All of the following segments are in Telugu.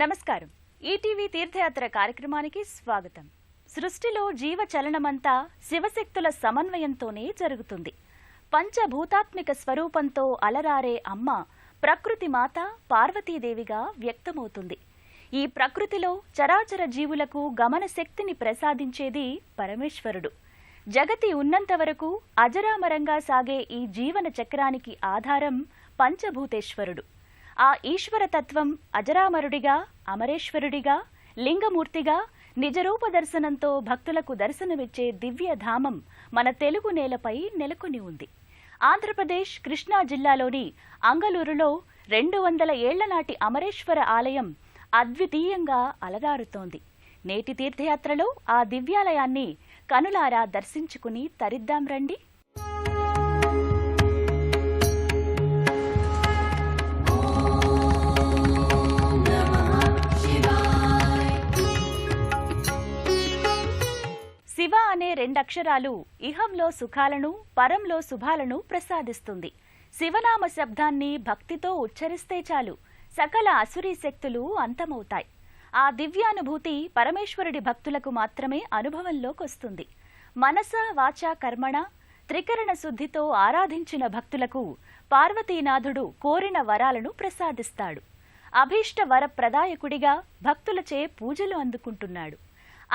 నమస్కారం. ఈటీవీ తీర్థయాత్ర కార్యక్రమానికి స్వాగతం. సృష్టిలో జీవ చలనమంతా శివశక్తుల సమన్వయంతోనే జరుగుతుంది. పంచభూతాత్మిక స్వరూపంతో అలరారే అమ్మ ప్రకృతి మాత పార్వతీదేవిగా వ్యక్తమవుతుంది. ఈ ప్రకృతిలో చరాచర జీవులకు గమన శక్తిని ప్రసాదించేది పరమేశ్వరుడు. జగతి ఉన్నంత వరకు అజరామరంగా సాగే ఈ జీవన చక్రానికి ఆధారం పంచభూతేశ్వరుడు. ఆ ఈశ్వరతత్వం అజరామరుడిగా, అమరేశ్వరుడిగా, లింగమూర్తిగా నిజరూప దర్శనంతో భక్తులకు దర్శనమిచ్చే దివ్యధామం మన తెలుగు నేలపై నెలకొని ఉంది. ఆంధ్రప్రదేశ్ కృష్ణా జిల్లాలోని అంగలూరులో 200 ఏళ్ల నాటి అమరేశ్వర ఆలయం అద్వితీయంగా అలరారుతోంది. నేటి తీర్థయాత్రలో ఆ దివ్యాలయాన్ని కనులారా దర్శించుకుని తరిద్దాం రండి. శివ అనే 2 అక్షరాలు ఇహంలో సుఖాలను, పరంలో శుభాలను ప్రసాదిస్తుంది. శివనామ శబ్దాన్ని భక్తితో ఉచ్చరిస్తే చాలు సకల అసురీ శక్తులు అంతమవుతాయి. ఆ దివ్యానుభూతి పరమేశ్వరుడి భక్తులకు మాత్రమే అనుభవంలోకొస్తుంది. మనస వాచ కర్మణ త్రికరణ శుద్ధితో ఆరాధించిన భక్తులకు పార్వతీనాథుడు కోరిన వరాలను ప్రసాదిస్తాడు. అభీష్ట వరప్రదాయకుడిగా భక్తులచే పూజలు అందుకుంటున్నాడు.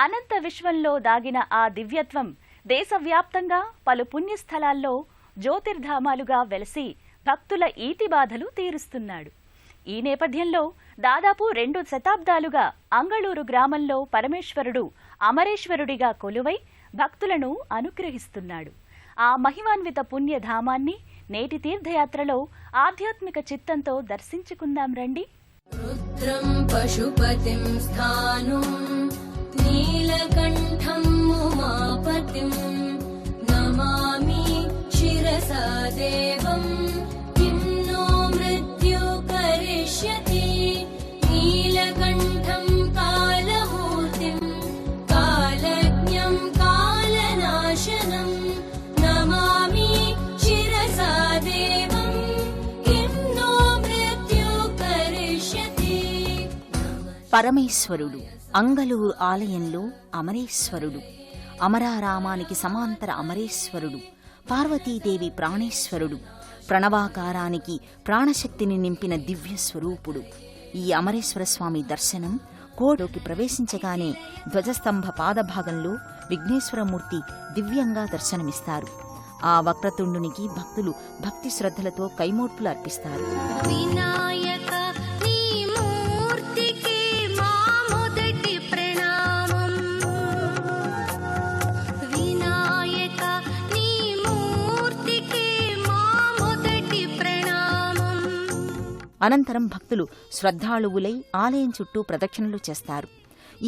అనంత విశ్వంలో దాగిన ఆ దివ్యత్వం దేశవ్యాప్తంగా పలు పుణ్యస్థలాల్లో జ్యోతిర్ధామాలుగా వెలసి భక్తుల ఈతి బాధలు తీరుస్తున్నాడు. ఈ నేపథ్యంలో దాదాపు 2 శతాబ్దాలుగా అంగళూరు గ్రామంలో పరమేశ్వరుడు అమరేశ్వరుడిగా కొలువై భక్తులను అనుగ్రహిస్తున్నాడు. ఆ మహిమాన్విత పుణ్యధామాన్ని నేటి తీర్థయాత్రలో ఆధ్యాత్మిక చిత్తంతో దర్శించుకుందాం రండి. రుద్రం పశుపతిం స్థానం నీలకంఠం ఉమాపతిం నమామి శిరసా దేవం కిన్నో మృత్యు కరిష్యతి నీలకంఠం కాలమూర్తిం కాలజ్ఞం కాలనాశనం నమామి శిరసా దేవం కిన్నో మృత్యు కరిష్యతి. పరమేశ్వరుడు అంగలూరు ఆలయంలో అమరేశ్వరుడు, అమరారామానికి సమాంతర అమరేశ్వరుడు, పార్వతీదేవి ప్రాణేశ్వరుడు, ప్రణవాకారానికి ప్రాణశక్తిని నింపిన దివ్య స్వరూపుడు. ఈ అమరేశ్వర స్వామి దర్శనం కోటలోకి ప్రవేశించగానే ధ్వజస్తంభ పాదభాగంలో విఘ్నేశ్వరమూర్తి దివ్యంగా దర్శనమిస్తారు. ఆ వక్రతుండునికి భక్తులు భక్తి శ్రద్ధలతో కైమోర్పులు అర్పిస్తారు. అనంతరం భక్తులు శ్రద్ధాళువులై ఆలయం చుట్టూ ప్రదక్షిణలు చేస్తారు.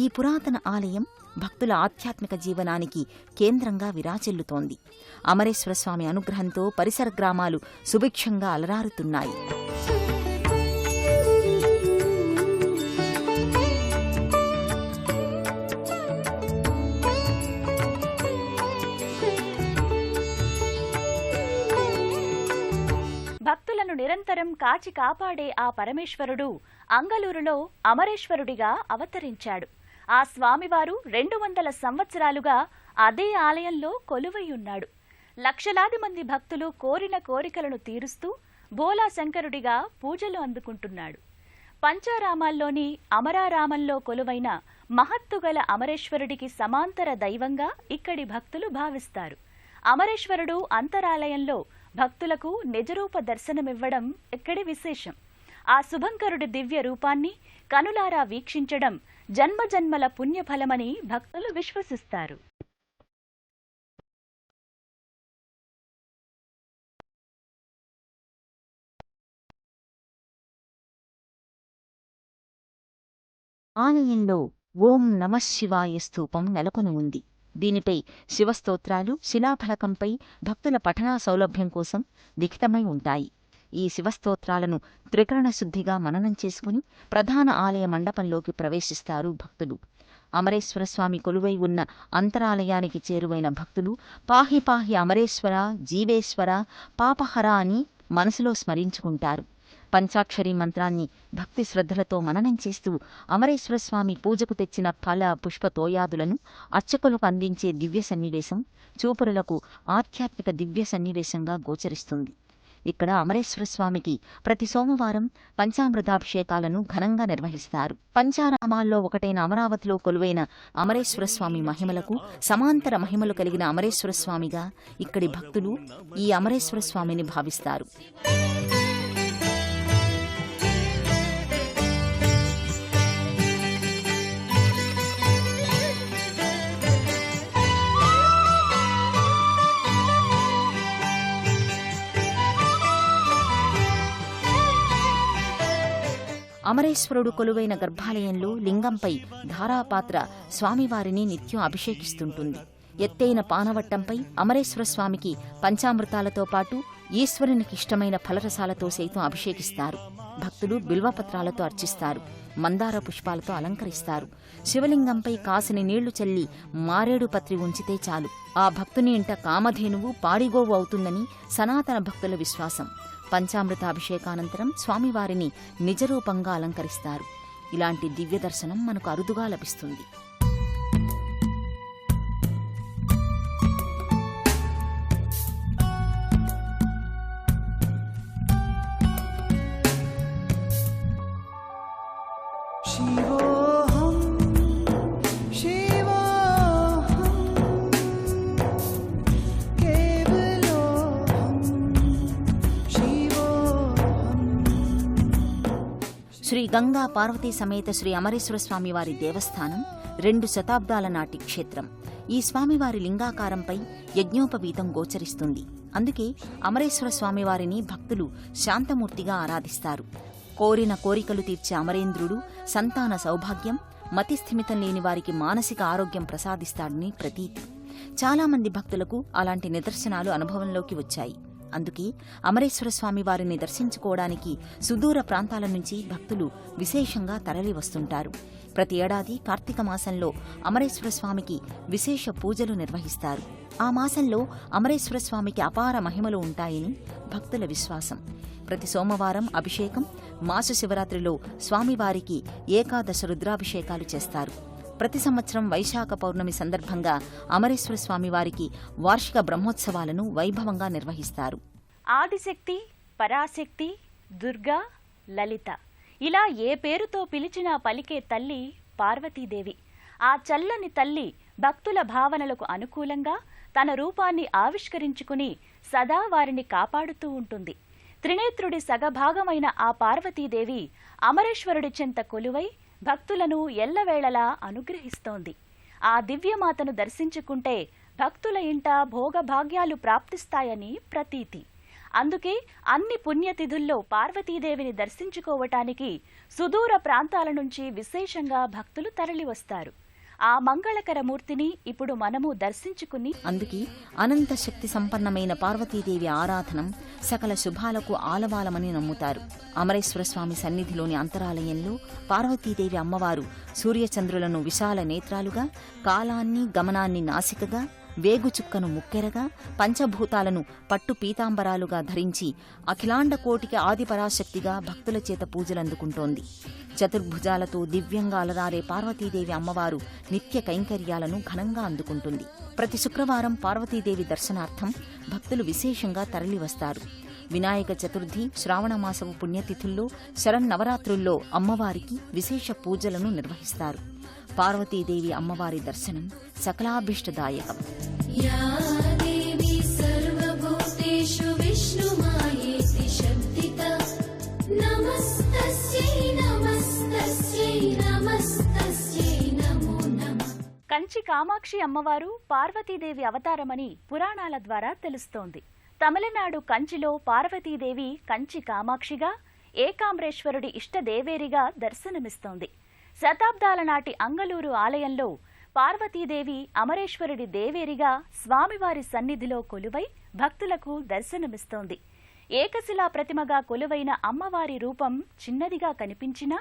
ఈ పురాతన ఆలయం భక్తుల ఆధ్యాత్మిక జీవనానికి కేంద్రంగా విరాజిల్లుతోంది. అమరేశ్వర స్వామి అనుగ్రహంతో పరిసర గ్రామాలు సుభిక్షంగా అలరారుతున్నాయి. భక్తులను నిరంతరం కాచి కాపాడే ఆ పరమేశ్వరుడు అంగలూరులో అమరేశ్వరుడిగా అవతరించాడు. ఆ స్వామివారు 200 సంవత్సరాలుగా అదే ఆలయంలో కొలువై ఉన్నాడు. లక్షలాది మంది భక్తులు కోరిన కోరికలను తీరుస్తూ భోలా శంకరుడిగా పూజలు అందుకుంటున్నాడు. పంచారామాల్లోని అమరారామంలో కొలువైన మహత్తుగల అమరేశ్వరుడికి సమాంతర దైవంగా ఇక్కడి భక్తులు భావిస్తారు. అమరేశ్వరుడు అంతరాలయంలో భక్తులకు నిజరూప దర్శనమివ్వడం ఇక్కడి విశేషం. ఆ శుభంకరుడి దివ్య రూపాన్ని కనులారా వీక్షించడం జన్మజన్మల పుణ్యఫలమని భక్తులు విశ్వసిస్తారు. ఆలయంలో ఓం నమఃశివాయ స్తూపం నెలకొని ఉంది. దీనిపై శివస్తోత్రాలు శిలాఫలకంపై భక్తుల పఠనా సౌలభ్యం కోసం లిఖితమై ఉంటాయి. ఈ శివస్తోత్రాలను త్రికరణ శుద్ధిగా మననం చేసుకుని ప్రధాన ఆలయ మండపంలోకి ప్రవేశిస్తారు భక్తులు. అమరేశ్వర స్వామి కొలువై ఉన్న అంతరాలయానికి చేరువైన భక్తులు పాహి పాహి అమరేశ్వర, జీవేశ్వర, పాపహర అని మనసులో స్మరించుకుంటారు. పంచాక్షరి మంత్రాన్ని భక్తి శ్రద్ధలతో మననం చేస్తూ అమరేశ్వర స్వామి పూజకు తెచ్చిన ఫల పుష్ప తోయాదులను అర్చకులకు అందించే దివ్య సన్నివేశం చూపరులకు ఆధ్యాత్మిక దివ్య సన్నివేశంగా గోచరిస్తుంది. ఇక్కడ అమరేశ్వర స్వామికి ప్రతి సోమవారం పంచామృతాభిషేకాలను ఘనంగా నిర్వహిస్తారు. పంచారామాల్లో ఒకటైన అమరావతిలో కొలువైన అమరేశ్వర స్వామి మహిమలకు సమాంతర మహిమలు కలిగిన అమరేశ్వర స్వామిగా ఇక్కడి భక్తులు ఈ అమరేశ్వర స్వామిని భావిస్తారు. అమరేశ్వరుడు కొలువైన గర్భాలయంలో లింగంపై ధారాపాత్ర స్వామివారిని నిత్యం అభిషేకిస్తుంటుంది. ఎత్తైన పానవట్టంపై అమరేశ్వర స్వామికి పంచామృతాలతో పాటు ఈశ్వరునికిష్టమైన ఫలరసాలతో సైతం అభిషేకిస్తారు. భక్తులు బిల్వపత్రాలతో అర్చిస్తారు. మందార పుష్పాలతో అలంకరిస్తారు. శివలింగంపై కాసిని నీళ్లు చల్లి మారేడు పత్రి ఉంచితే చాలు ఆ భక్తుని ఇంట కామధేనువు పాడిగోవు అవుతుందని సనాతన భక్తుల విశ్వాసం. పంచామృతాభిషేకానంతరం స్వామివారిని నిజరూపంగా అలంకరిస్తారు. ఇలాంటి దివ్య దర్శనం మనకు అరుదుగా లభిస్తుంది. శ్రీ గంగా పార్వతీ సమేత శ్రీ అమరేశ్వర స్వామివారి దేవస్థానం 2 శతాబ్దాల నాటి క్షేత్రం. ఈ స్వామివారి లింగాకారంపై యజ్ఞోపవీతం గోచరిస్తుంది. అందుకే అమరేశ్వర స్వామివారిని భక్తులు శాంతమూర్తిగా ఆరాధిస్తారు. కోరిన కోరికలు తీర్చే అమరేంద్రుడు సంతాన సౌభాగ్యం, మతిస్థిమితం లేని వారికి మానసిక ఆరోగ్యం ప్రసాదిస్తాడని ప్రతీతి. చాలామంది భక్తులకు అలాంటి నిదర్శనాలు అనుభవంలోకి వచ్చాయి. అందుకే అమరేశ్వర స్వామి వారిని దర్శించుకోవడానికి సుదూర ప్రాంతాల నుంచి భక్తులు విశేషంగా తరలి వస్తుంటారు. ప్రతి ఏడాది కార్తీక మాసంలో అమరేశ్వర స్వామికి విశేష పూజలు నిర్వహిస్తారు. ఆ మాసంలో అమరేశ్వర స్వామికి అపార మహిమలు ఉంటాయని భక్తుల విశ్వాసం. ప్రతి సోమవారం అభిషేకం, మాస శివరాత్రిలో స్వామివారికి ఏకాదశ రుద్రాభిషేకాలు చేస్తారు. ప్రతి సంవత్సరం వైశాఖ పౌర్ణమి సందర్భంగా అమరేశ్వర స్వామివారికి వార్షిక బ్రహ్మోత్సవాలను వైభవంగా నిర్వహిస్తారు. ఆదిశక్తి, పరాశక్తి, దుర్గా, లలిత ఇలా ఏ పేరుతో పిలిచినా పలికే తల్లి పార్వతీదేవి. ఆ చల్లని తల్లి భక్తుల భావనలకు అనుకూలంగా తన రూపాన్ని ఆవిష్కరించుకుని సదా వారిని కాపాడుతూ ఉంటుంది. త్రినేత్రుడి సగభాగమైన ఆ పార్వతీదేవి అమరేశ్వరుడి చెంత కొలువై భక్తులను ఎల్లవేళలా అనుగ్రహిస్తోంది. ఆ దివ్యమాతను దర్శించుకుంటే భక్తుల ఇంట భోగభాగ్యాలు ప్రాప్తిస్తాయని ప్రతీతి. అందుకే అన్ని పుణ్యతిథుల్లో పార్వతీదేవిని దర్శించుకోవటానికి సుదూర ప్రాంతాల నుంచి విశేషంగా భక్తులు తరలివస్తారు. ఆ మంగళకర మూర్తిని ఇప్పుడు మనము దర్శించుకుని అందుకే అనంత శక్తి సంపన్నమైన పార్వతీదేవి ఆరాధనం సకల శుభాలకు ఆలవాలమని నమ్ముతారు. అమరేశ్వర స్వామి సన్నిధిలోని అంతరాలయంలో పార్వతీదేవి అమ్మవారు సూర్యచంద్రులను విశాల నేత్రాలుగా, కాలాన్ని గమనాన్ని నాసికగా, వేగుచుక్కను ముక్కెరగా, పంచభూతాలను పట్టు పీతాంబరాలుగా ధరించి అఖిలాండ కోటికి ఆదిపరాశక్తిగా భక్తుల చేత పూజలందుకుంటోంది. చతుర్భుజాలతో దివ్యంగా అలరారే పార్వతీదేవి అమ్మవారు నిత్య కైంకర్యాలను ఘనంగా అందుకుంటుంది. ప్రతి శుక్రవారం పార్వతీదేవి దర్శనార్థం భక్తులు విశేషంగా తరలివస్తారు. వినాయక చతుర్థి, శ్రావణమాసపు పుణ్యతిథుల్లో, శరన్నవరాత్రుల్లో అమ్మవారికి విశేష పూజలను నిర్వహిస్తారు. పార్వతీదేవి అమ్మవారి దర్శనం సకలాభీష్టదాయకం. కంచి కామాక్షి అమ్మవారు పార్వతీదేవి అవతారమని పురాణాల ద్వారా తెలుస్తోంది. తమిళనాడు కంచిలో పార్వతీదేవి కంచి కామాక్షిగా, ఏకాంబరేశ్వరుడి ఇష్టదేవేరిగా దర్శనమిస్తోంది. శతాబ్దాల నాటి అంగలూరు ఆలయంలో పార్వతీదేవి అమరేశ్వరుడి దేవేరిగా స్వామివారి సన్నిధిలో కొలువై భక్తులకు దర్శనమిస్తోంది. ఏకశిలా ప్రతిమగా కొలువైన అమ్మవారి రూపం చిన్నదిగా కనిపించినా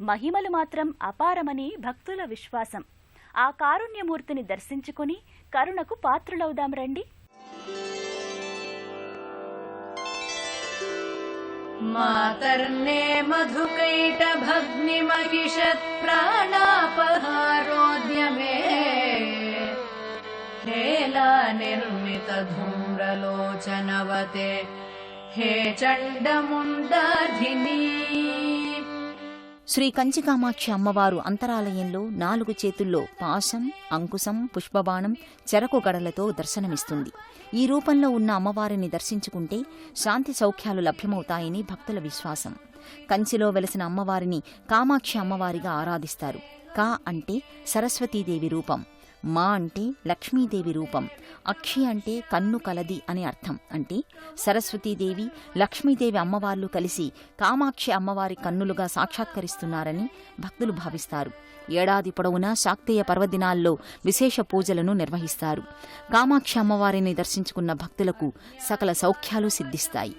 మహిమలు మాత్రం అపారమని భక్తుల విశ్వాసం. ఆ కారుణ్యమూర్తిని దర్శించుకుని కరుణకు పాత్రులవుదాం రండి. मातर्ने मधुकैटभग्निमहिषत्प्राणापहारोद्यमे हेला निर्मितधूम्रलोचनवते हे चण्डमुण्डाधिनी. శ్రీ కంచికామాక్షి అమ్మవారు అంతరాలయంలో 4 చేతుల్లో పాశం, అంకుశం, పుష్పబాణం, చెరకు గడలతో దర్శనమిస్తుంది. ఈ రూపంలో ఉన్న అమ్మవారిని దర్శించుకుంటే శాంతి సౌఖ్యాలు లభ్యమవుతాయని భక్తుల విశ్వాసం. కంచిలో వెలసిన అమ్మవారిని కామాక్షి అమ్మవారిగా ఆరాధిస్తారు. కా అంటే సరస్వతీదేవి రూపం, మా అంటే లక్ష్మీదేవి రూపం, అక్షి అంటే కన్ను కలది అనే అర్థం. అంటే సరస్వతీదేవి, లక్ష్మీదేవి అమ్మవార్లు కలిసి కామాక్షి అమ్మవారి కన్నులుగా సాక్షాత్కరిస్తున్నారని భక్తులు భావిస్తారు. ఏడాది పొడవునా శాక్తేయ పర్వదినాల్లో విశేష పూజలను నిర్వహిస్తారు. కామాక్షి అమ్మవారిని దర్శించుకున్న భక్తులకు సకల సౌఖ్యాలు సిద్ధిస్తాయి.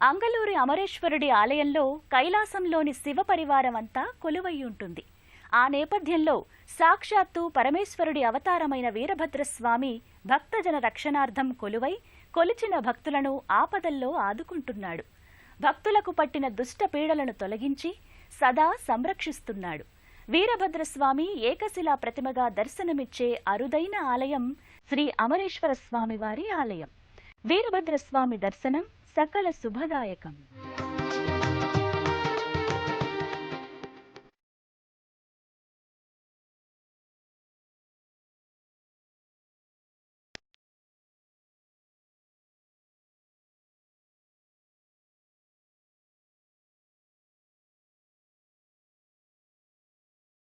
అంగలూరి అమరేశ్వరుడి ఆలయంలో కైలాసంలోని శివ పరివారం అంతా కొలువై ఉంటుంది. ఆ నేపథ్యంలో సాక్షాత్తు పరమేశ్వరుడి అవతారమైన వీరభద్రస్వామి భక్తజన రక్షణార్థం కొలువై కొలిచిన భక్తులను ఆపదల్లో ఆదుకుంటున్నాడు. భక్తులకు పట్టిన దుష్ట పీడలను తొలగించి సదా సంరక్షిస్తున్నాడు. వీరభద్రస్వామి ఏకశిలా ప్రతిమగా దర్శనమిచ్చే అరుదైన ఆలయం శ్రీ అమరేశ్వర స్వామి వారి ఆలయం. వీరభద్రస్వామి దర్శనం సకల శుభదాయకం.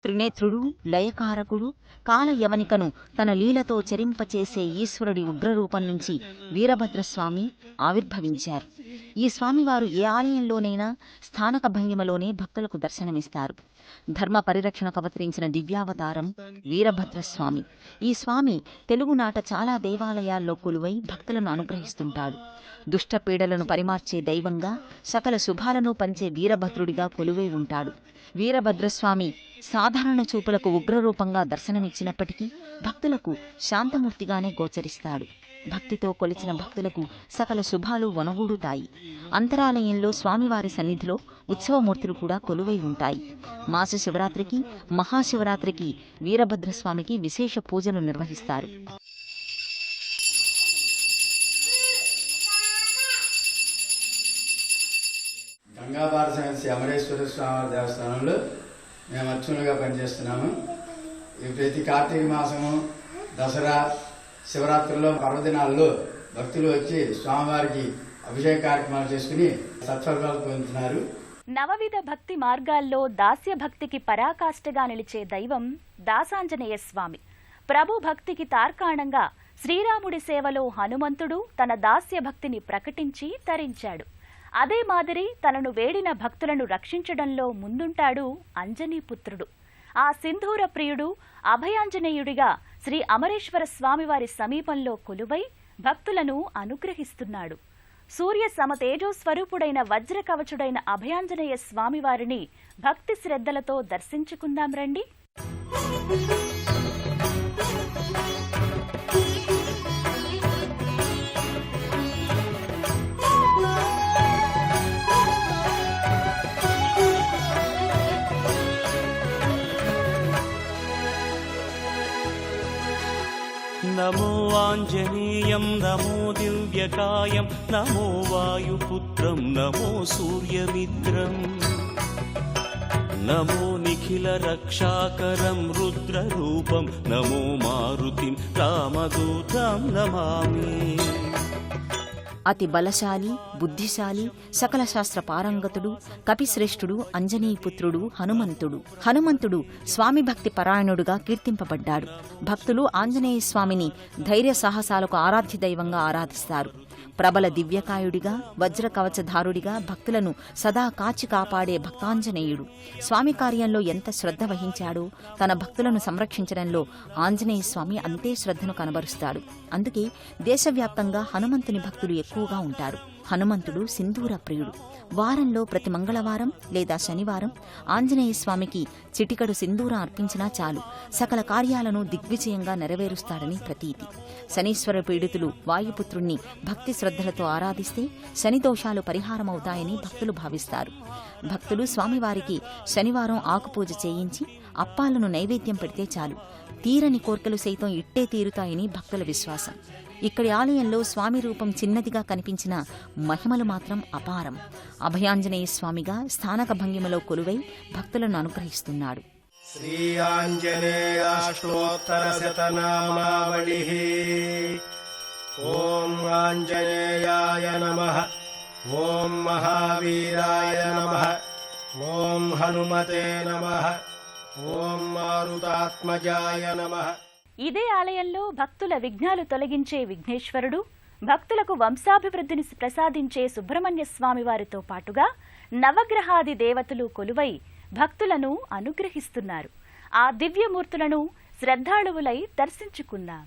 త్రినేత్రుడు, లయకారకుడు, కాలయవనికను తన లీలతో చెరింపచేసే ఈశ్వరుడి ఉగ్రరూపం నుంచి వీరభద్రస్వామి ఆవిర్భవించారు. ఈ స్వామివారు ఏ ఆలయంలోనైనా స్థానక భంగిమలోనే భక్తులకు దర్శనమిస్తారు. ధర్మ పరిరక్షణకు అవతరించిన దివ్యావతారం వీరభద్రస్వామి. ఈ స్వామి తెలుగునాట చాలా దేవాలయాల్లో కొలువై భక్తులను అనుగ్రహిస్తుంటాడు. దుష్ట పీడలను పరిమార్చే దైవంగా, సకల శుభాలను పంచే వీరభద్రుడిగా కొలువై ఉంటాడు. వీరభద్రస్వామి సాధారణ చూపులకు ఉగ్రరూపంగా దర్శనమిచ్చినప్పటికీ భక్తులకు శాంతమూర్తిగానే గోచరిస్తాడు. భక్తితో కొలిచిన భక్తులకు సకల శుభాలు వనగూడుతాయి. అంతరాలయంలో స్వామివారి సన్నిధిలో ఉత్సవమూర్తులు కూడా కొలువై ఉంటాయి. మాస శివరాత్రికి, మహాశివరాత్రికి వీరభద్రస్వామికి విశేష పూజలు నిర్వహిస్తారు. గంగాభారత శ్రీ అమరేశ్వర స్వామి దేవస్థానంలో మేము అర్చకులుగా పనిచేస్తున్నాము. ఈ ప్రతి కార్తీక మాసము, దసరా, శివరాత్రుల్లో పర్వదినాల్లో భక్తులు వచ్చి స్వామివారికి అభిషేక కార్యక్రమాలు చేసుకుని సత్ఫలితాలు పొందుతున్నారు. నవవిధ భక్తి మార్గాల్లో దాస్య భక్తికి పరాకాష్ఠగా నిలిచే దైవం దాసాంజనేయ స్వామి. ప్రభు భక్తికి తార్కాణంగా శ్రీరాముడి సేవలో హనుమంతుడు తన దాస్య భక్తిని ప్రకటించి తరించాడు. అదే మాదిరి తనను వేడిన భక్తులను రక్షించడంలో ముందుంటాడు అంజనీపుత్రుడు. ఆ సింధూర ప్రియుడు అభయాంజనేయుడిగా శ్రీ అమరేశ్వర స్వామివారి సమీపంలో కొలువై భక్తులను అనుగ్రహిస్తున్నాడు. సూర్య సమతేజో స్వరూపుడైన వజ్రకవచుడైన అభయాంజనేయ స్వామివారిని భక్తి శ్రద్ధలతో దర్శించుకుందాం రండి. నమో ఆంజనేయం, నమో దివ్యకాయం, నమో వాయుపుత్రం, నమో సూర్యమిత్రం, నమో నిఖిల రక్షాకరం రుద్రరూపం, నమో మారుతిం రామదూతం నమామి. అతి బలశాలి, బుద్ధిశాలి, సకల శాస్త్ర పారంగతుడు, కపిశ్రేష్ఠుడు అంజనీపుత్రుడు హనుమంతుడు. హనుమంతుడు స్వామి భక్తి పరాయణుడుగా కీర్తింపబడ్డాడు. భక్తులు ఆంజనేయ స్వామిని ధైర్య సాహసాలకు ఆరాధ్య దైవంగా ఆరాధిస్తారు. ప్రబల దివ్యకాయుడిగా, వజ్ర కవచధారుడిగా భక్తులను సదా కాచి కాపాడే భక్తాంజనేయుడు. స్వామి కార్యంలో ఎంత శ్రద్ధ వహించాడో తన భక్తులను సంరక్షించడంలో ఆంజనేయ స్వామి అంతే శ్రద్ధను కనబరుస్తాడు. అందుకే దేశవ్యాప్తంగా హనుమంతుని భక్తులు ఎక్కువగా ఉంటారు. హనుమంతుడు సింధూర ప్రియుడు. వారంలో ప్రతి మంగళవారం లేదా శనివారం ఆంజనేయ స్వామికి చిటికడు సింధూరం అర్పించినా చాలు, సకల కార్యాలను దిగ్విజయంగా నెరవేరుస్తాడని ప్రతీతి. శనీశ్వర పీడితులు వాయుపుత్రుణ్ణి భక్తి శ్రద్ధలతో ఆరాధిస్తే శని దోషాలు పరిహారమవుతాయని భక్తులు భావిస్తారు. భక్తులు స్వామివారికి శనివారం ఆకుపూజ చేయించి అప్పాలను నైవేద్యం పెడితే చాలు, తీరని కోర్కెలు సైతం ఇట్టే తీరుతాయని భక్తుల విశ్వాసం. ఇక్కడి ఆలయంలో స్వామి రూపం చిన్నదిగా కనిపించిన మహిమలు మాత్రం అపారం. అభయాంజనేయ స్వామిగా స్థానక భంగిమలో కొలువై భక్తులను అనుగ్రహిస్తున్నాడు. శ్రీ ఆంజనేయాష్టోత్తరశతనామావళి. ఓం ఆంజనేయాయ నమః, ఓం మహావీరాయ నమః, ఓం హనుమతే నమః, ఓం మారుతాత్మజాయ నమః. ఇదే ఆలయంలో భక్తుల విఘ్నాలు తొలగించే విఘ్నేశ్వరుడు, భక్తులకు వంశాభివృద్ధిని ప్రసాదించే సుబ్రహ్మణ్య స్వామి వారితో పాటుగా నవగ్రహాది దేవతలు కొలువై భక్తులను అనుగ్రహిస్తున్నారు. ఆ దివ్యమూర్తులను శ్రద్ధాళువులై దర్శించుకుందాం.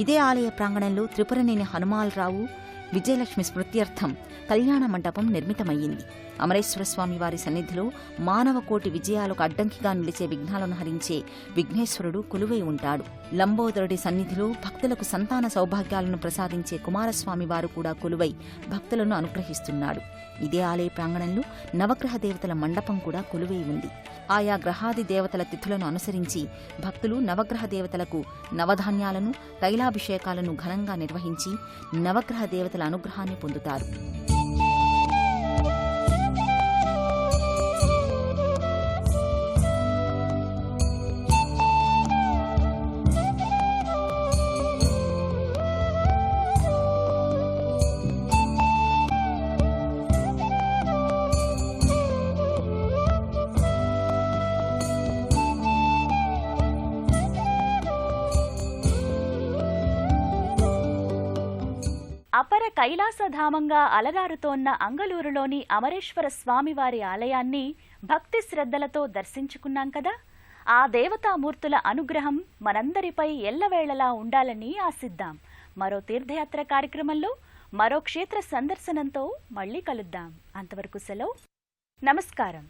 ఇదే ఆలయ ప్రాంగణంలో త్రిపురనేని హనుమాలరావు విజయలక్ష్మి స్మృత్యర్థం కళ్యాణ మండపం నిర్మితమయ్యింది. అమరేశ్వర స్వామి వారి సన్నిధిలో మానవ కోటి విజయాలకు అడ్డంకిగా నిలిచే విఘ్నాలను హరించే విఘ్నేశ్వరుడు కొలువై ఉంటాడు. లంబోదరుడి సన్నిధిలో భక్తులకు సంతాన సౌభాగ్యాలను ప్రసాదించే కుమారస్వామి వారు కూడా కొలువై భక్తులను అనుగ్రహిస్తున్నాడు. ఇదే ఆలయ ప్రాంగణంలో నవగ్రహ దేవతల మండపం కూడా కొలువై ఉంది. ఆయా గ్రహాది దేవతల తిథులను అనుసరించి భక్తులు నవగ్రహ దేవతలకు నవధాన్యాలను, తైలాభిషేకాలను ఘనంగా నిర్వహించి నవగ్రహ దేవతల అనుగ్రహాన్ని పొందుతారు. అపర కైలాసధామంగా అలరారుతోన్న అంగలూరులోని అమరేశ్వర స్వామివారి ఆలయాన్ని భక్తి శ్రద్ధలతో దర్శించుకున్నాం కదా. ఆ దేవతామూర్తుల అనుగ్రహం మనందరిపై ఎల్లవేళలా ఉండాలని ఆశిద్దాం. మరో తీర్థయాత్ర కార్యక్రమంలో మరో క్షేత్ర సందర్శనంతో మళ్ళీ కలుద్దాం. అంతవరకు సెలవు. నమస్కారం.